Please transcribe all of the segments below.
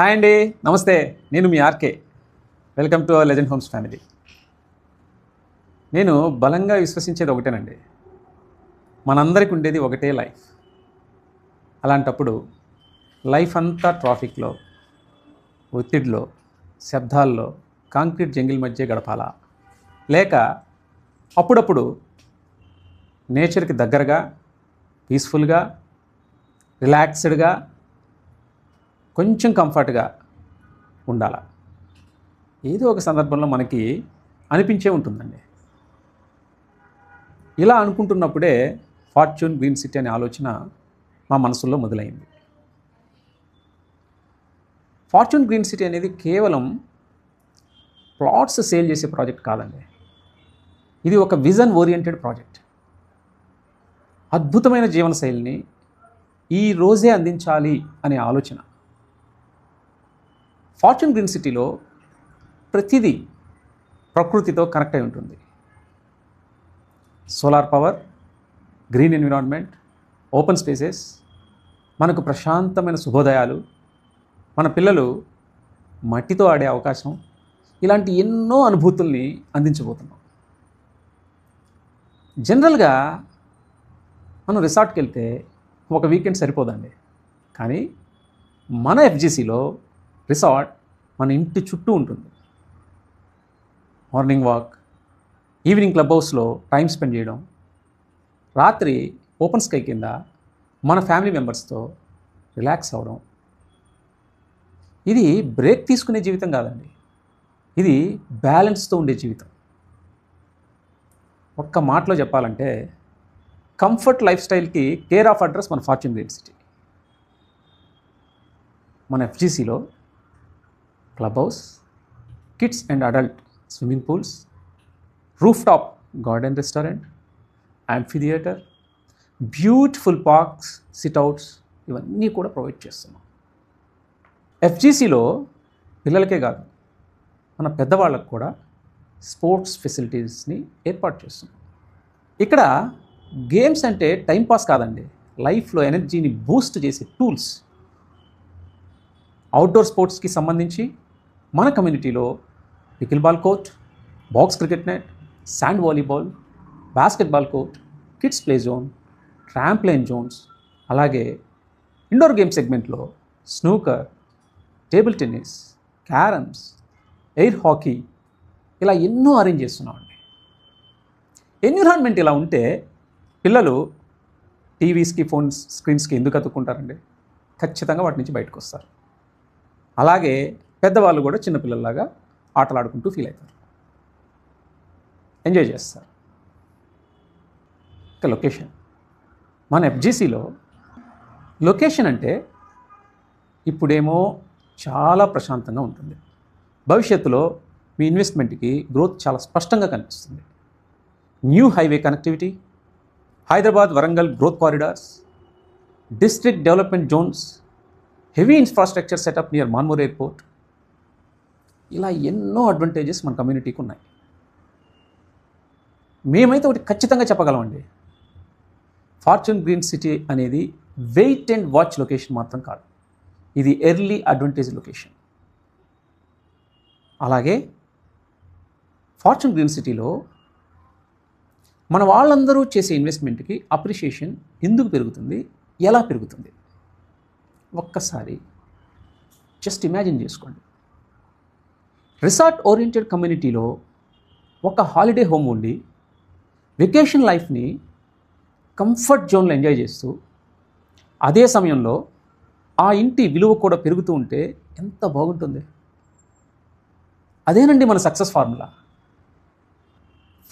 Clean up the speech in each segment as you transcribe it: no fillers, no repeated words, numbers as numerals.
Hi అండి, నమస్తే. నేను మీ RK. Welcome to our legend homes family. నేను బలంగా విశ్వసించేది ఒకటేనండి, మనందరికీ ఉండేది ఒకటే లైఫ్. అలాంటప్పుడు లైఫ్ అంతా ట్రాఫిక్లో, ఒత్తిడిలో, శబ్దాల్లో, కాంక్రీట్ జంగిల్ మధ్య గడపాలా, లేక అప్పుడప్పుడు నేచర్కి దగ్గరగా, పీస్ఫుల్గా, రిలాక్స్డ్గా, కొంచెం కంఫర్ట్గా ఉండాలా? ఏదో ఒక సందర్భంలో మనకి అనిపించే ఉంటుందండి. ఇలా అనుకుంటున్నప్పుడే ఫార్చ్యూన్ గ్రీన్ సిటీ అనే ఆలోచన మా మనసులో మొదలైంది. ఫార్చ్యూన్ గ్రీన్ సిటీ అనేది కేవలం ప్లాట్స్ సేల్ చేసే ప్రాజెక్ట్ కాదండి. ఇది ఒక విజన్ ఓరియంటెడ్ ప్రాజెక్ట్. అద్భుతమైన జీవనశైలిని ఈ రోజే అందించాలి అనే ఆలోచన. ఫార్చ్యూన్ గ్రీన్ సిటీలో ప్రతిదీ ప్రకృతితో కనెక్ట్ అయి ఉంటుంది. Solar power, green environment, open spaces, మనకు ప్రశాంతమైన శుభోదయాలు, మన పిల్లలు మట్టితో ఆడే అవకాశం, ఇలాంటి ఎన్నో అనుభూతుల్ని అందించబోతున్నాం. జనరల్గా మనం రిసార్ట్కి వెళ్తే ఒక వీకెండ్ సరిపోదండి. కానీ మన ఎఫ్జీసీలో రిసార్ట్ మన ఇంటి చుట్టూ ఉంటుంది. మార్నింగ్ వాక్, ఈవినింగ్ క్లబ్ హౌస్లో టైం స్పెండ్ చేయడం, రాత్రి ఓపెన్ స్కై కింద మన ఫ్యామిలీ మెంబర్స్తో రిలాక్స్ అవ్వడం. ఇది బ్రేక్ తీసుకునే జీవితం కాదండి, ఇది బ్యాలెన్స్తో ఉండే జీవితం. ఒక్క మాటలో చెప్పాలంటే కంఫర్ట్ లైఫ్ స్టైల్కి కేర్ ఆఫ్ అడ్రస్ మన ఫార్చ్యూన్ గ్రీన్ సిటీ. మన ఎఫ్జీసీలో club house, kids and adult swimming pools, roof top garden restaurant, amphi theatre, beautiful parks, sit outs, ఇవన్నీ కూడా ప్రొవైడ్ చేస్తున్నాం. ఎఫ్జీసీలో పిల్లలకే కాదు, మన పెద్దవాళ్ళకు కూడా స్పోర్ట్స్ ఫెసిలిటీస్ని ఏర్పాటు చేస్తున్నాం. ఇక్కడ గేమ్స్ అంటే టైంపాస్ కాదండి, లైఫ్లో ఎనర్జీని బూస్ట్ చేసే టూల్స్. అవుట్డోర్ స్పోర్ట్స్కి సంబంధించి మన కమ్యూనిటీలో pickle ball court, box cricket net, sand volleyball, basketball court, kids play zone, trampoline zones, అలాగే ఇండోర్ గేమ్ సెగ్మెంట్లో snooker, table tennis, carroms, air hockey, ఇలా ఎన్నో అరేంజ్ చేస్తున్నామండి. ఎన్విరాన్మెంట్ ఇలా ఉంటే పిల్లలు టీవీస్కి, ఫోన్స్ స్క్రీన్స్కి ఎందుకు అతుక్కుంటారండి? ఖచ్చితంగా వాటి నుంచి బయటకు వస్తారు. అలాగే పెద్దవాళ్ళు కూడా చిన్నపిల్లల్లాగా ఆటలాడుకుంటూ ఫీల్ అవుతారు, ఎంజాయ్ చేస్తారు. ఇక లొకేషన్, మన ఎఫ్జీసీలో లొకేషన్ అంటే ఇప్పుడేమో చాలా ప్రశాంతంగా ఉంటుంది. భవిష్యత్తులో మీ ఇన్వెస్ట్మెంట్కి గ్రోత్ చాలా స్పష్టంగా కనిపిస్తుంది. New highway connectivity, Hyderabad Warangal growth corridors, district development zones, heavy infrastructure setup near Mamnoor airport, ఇలా ఎన్నో అడ్వాంటేజెస్ మన కమ్యూనిటీకి ఉన్నాయి. మేమైతే ఒకటి ఖచ్చితంగా చెప్పగలమండి, ఫార్చ్యూన్ గ్రీన్ సిటీ అనేది వెయిట్ అండ్ వాచ్ లొకేషన్ మాత్రం కాదు, ఇది ఎర్లీ అడ్వాంటేజ్ లొకేషన్. అలాగే ఫార్చ్యూన్ గ్రీన్ సిటీలో మన వాళ్ళందరూ చేసే ఇన్వెస్ట్మెంట్కి అప్రిషియేషన్ ఎందుకు పెరుగుతుంది, ఎలా పెరుగుతుంది? ఒక్కసారి జస్ట్ ఇమాజిన్ చేసుకోండి. రిసార్ట్ ఓరియంటెడ్ కమ్యూనిటీలో ఒక హాలిడే హోమ్ ఉండి వెకేషన్ లైఫ్ని కంఫర్ట్ జోన్లో ఎంజాయ్ చేస్తూ, అదే సమయంలో ఆ ఇంటి విలువ కూడా పెరుగుతూ ఉంటే ఎంత బాగుంటుంది. అదేనండి మన success formula.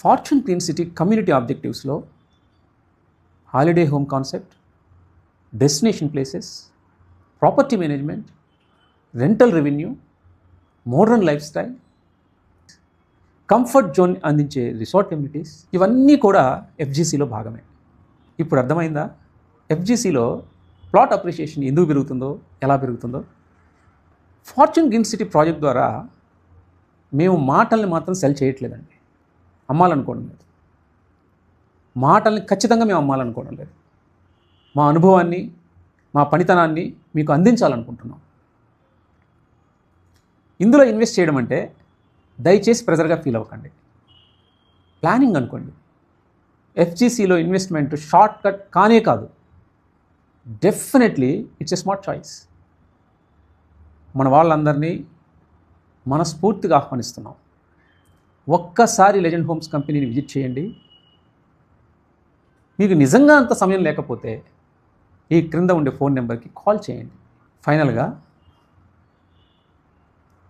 Fortune green city community ఆబ్జెక్టివ్స్లో holiday home concept, destination places, property management, rental revenue, modern life style, comfort zone అందించే రిసార్ట్ ఎమ్యూనిటీస్, ఇవన్నీ కూడా ఎఫ్జీసీలో భాగమే. ఇప్పుడు అర్థమైందా ఎఫ్జీసీలో ప్లాట్ అప్రిషియేషన్ ఎందుకు పెరుగుతుందో, ఎలా పెరుగుతుందో? ఫార్చ్యూన్ గ్రీన్ సిటీ ప్రాజెక్ట్ ద్వారా మేము మాటల్ని మాత్రం సెల్ చేయట్లేదండి, అమ్మాలనుకోవడం లేదు. మాటల్ని ఖచ్చితంగా మేము అమ్మాలనుకోవడం లేదు. మా అనుభవాన్ని, మా పనితనాన్ని మీకు అందించాలనుకుంటున్నాం. ఇందులో ఇన్వెస్ట్ చేయడం అంటే దయచేసి ప్రెజర్గా ఫీల్ అవ్వకండి, ప్లానింగ్ అనుకోండి. ఎఫ్జీసీలో ఇన్వెస్ట్మెంట్ షార్ట్ కట్ కానే కాదు, definitely it's a smart choice. మన వాళ్ళందరినీ మనస్ఫూర్తిగా ఆహ్వానిస్తున్నాం. ఒక్కసారి లెజెండ్ హోమ్స్ కంపెనీని విజిట్ చేయండి. మీకు నిజంగా అంత సమయం లేకపోతే ఈ క్రింద ఉండే ఫోన్ నెంబర్కి కాల్ చేయండి. ఫైనల్గా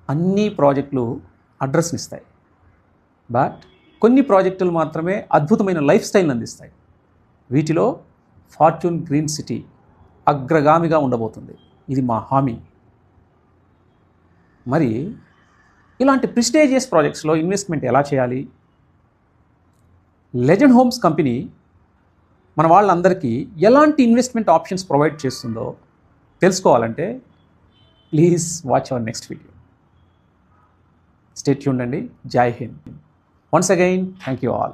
అన్ని ప్రాజెక్టులు అడ్రస్ని ఇస్తాయి, బట్ కొన్ని ప్రాజెక్టులు మాత్రమే అద్భుతమైన లైఫ్ స్టైల్ని అందిస్తాయి. వీటిలో ఫార్చ్యూన్ గ్రీన్ సిటీ అగ్రగామిగా ఉండబోతుంది, ఇది మా హామీ. మరి ఇలాంటి ప్రిస్టేజియస్ ప్రాజెక్ట్స్లో ఇన్వెస్ట్మెంట్ ఎలా చేయాలి? లెజెండ్ హోమ్స్ కంపెనీ మన వాళ్ళందరికీ ఎలాంటి ఇన్వెస్ట్మెంట్ ఆప్షన్స్ ప్రొవైడ్ చేస్తుందో తెలుసుకోవాలంటే please watch our next video. Stay tuned అండి. జై Hind. Once again thank you all.